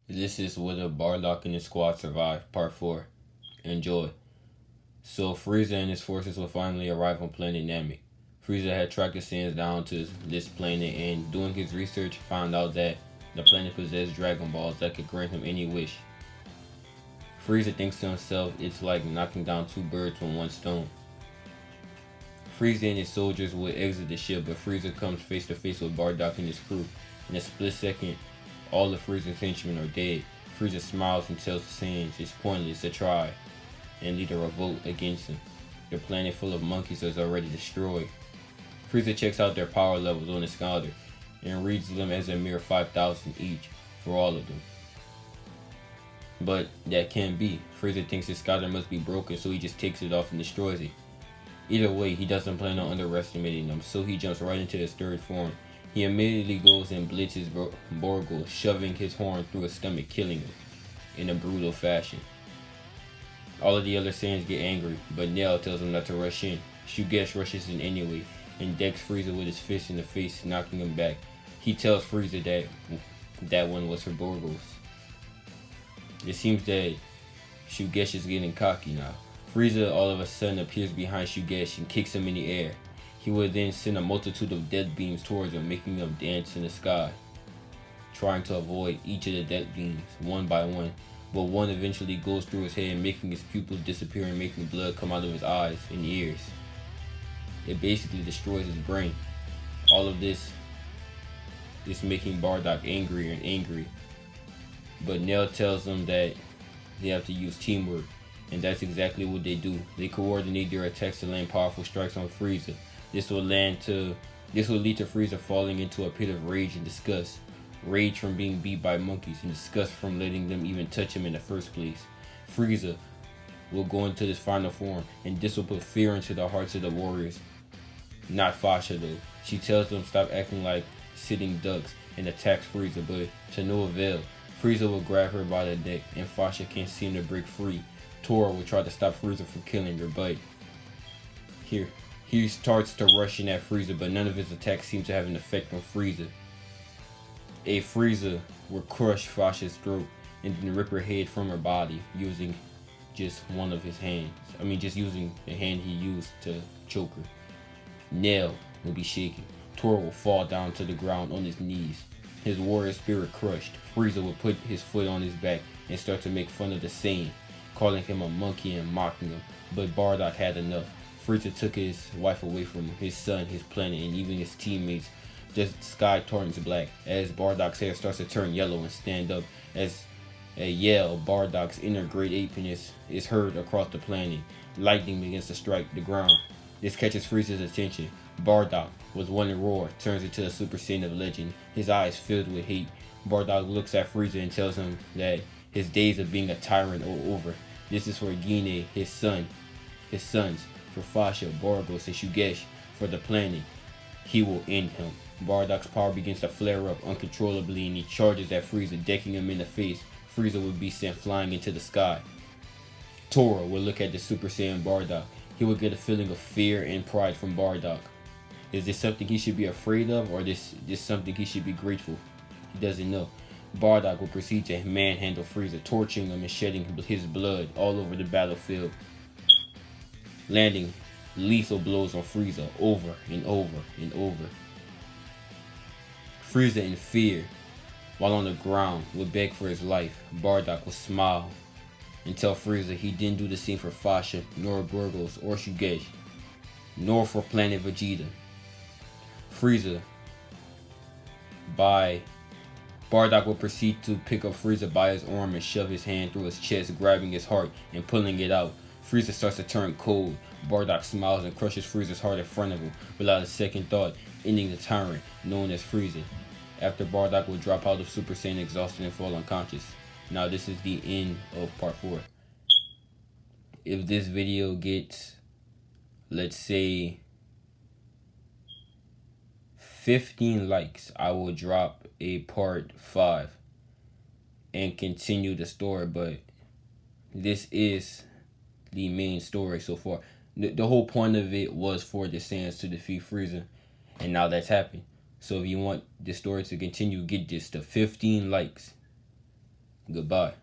This is whether Bardock and his squad survive, part 4. Enjoy. So Frieza and his forces will finally arrive on planet Namek. Frieza had tracked the sands down to this planet and doing his research found out that the planet possessed Dragon Balls that could grant him any wish. Frieza thinks to himself it's like knocking down two birds with one stone. Frieza and his soldiers would exit the ship, but Frieza comes face to face with Bardock and his crew. In a split second, all of Frieza's henchmen are dead. Frieza smiles and tells the Saiyans it's pointless to try and lead a revolt against him. The planet full of monkeys is already destroyed. Frieza checks out their power levels on his scholar and reads them as a mere 5,000 each for all of them. But that can't be. Frieza thinks his scholar must be broken, so he just takes it off and destroys it. Either way, he doesn't plan on underestimating them, so he jumps right into his third form. He immediately goes and blitzes Borgul, shoving his horn through his stomach, killing him in a brutal fashion. All of the other Saiyans get angry, but Nail tells him not to rush in. Shugesh rushes in anyway, and decks Frieza with his fist in the face, knocking him back. He tells Frieza that one was for Borgos. It seems that Shugesh is getting cocky now. Frieza all of a sudden appears behind Shugesh and kicks him in the air. He would then send a multitude of death beams towards him, making them dance in the sky, trying to avoid each of the death beams one by one. But one eventually goes through his head, making his pupils disappear and making blood come out of his eyes and ears. It basically destroys his brain. All of this is making Bardock angrier and angry. But Nail tells them that they have to use teamwork, and that's exactly what they do. They coordinate their attacks to land powerful strikes on Frieza. This will lead to Frieza falling into a pit of rage and disgust. Rage from being beat by monkeys, and disgust from letting them even touch him in the first place. Frieza will go into this final form, and this will put fear into the hearts of the warriors. Not Fasha though. She tells them stop acting like sitting ducks and attacks Frieza, but to no avail. Frieza will grab her by the neck, and Fasha can't seem to break free. Tora will try to stop Frieza from killing her, but he starts to rush in at Frieza, but none of his attacks seem to have an effect on Frieza. Frieza will crush Fasha's throat and then rip her head from her body using just one of his hands. Just using the hand he used to choke her. Nail will be shaken. Tora will fall down to the ground on his knees. His warrior spirit crushed. Frieza will put his foot on his back and start to make fun of the Saiyan, calling him a monkey and mocking him. But Bardock had enough. Frieza took his wife away from him, his son, his planet, and even his teammates. The sky turns black as Bardock's hair starts to turn yellow and stand up. As a yell, Bardock's inner great apiness is heard across the planet. Lightning begins to strike the ground. This catches Frieza's attention. Bardock, with one roar, turns into a Super Saiyan of legend, his eyes filled with hate. Bardock looks at Frieza and tells him that his days of being a tyrant are over. This is for Gine, his sons, for Fasha, Borgos, and Shugesh, for the planet. He will end him. Bardock's power begins to flare up uncontrollably and he charges at Frieza, decking him in the face. Frieza will be sent flying into the sky. Tora will look at the Super Saiyan Bardock. He will get a feeling of fear and pride from Bardock. Is this something he should be afraid of, or this something he should be grateful? He doesn't know. Bardock will proceed to manhandle Frieza, torturing him and shedding his blood all over the battlefield, landing lethal blows on Frieza over and over and over. Frieza, in fear, while on the ground, would beg for his life. Bardock will smile and tell Frieza he didn't do the same for Fasha, nor Borgos, or Shugesh, nor for Planet Vegeta. Frieza, Bardock will proceed to pick up Frieza by his arm and shove his hand through his chest, grabbing his heart and pulling it out. Frieza starts to turn cold. Bardock smiles and crushes Frieza's heart in front of him without a second thought, ending the tyrant known as Frieza. After Bardock will drop out of Super Saiyan exhausted and fall unconscious. Now this is the end of part 4. If this video gets, let's say, 15 likes, I will drop a part 5 and continue the story, but this is the main story so far. The whole point of it was for the Saiyans to defeat Frieza, and now that's happened. So if you want this story to continue, get this to 15 likes. Goodbye.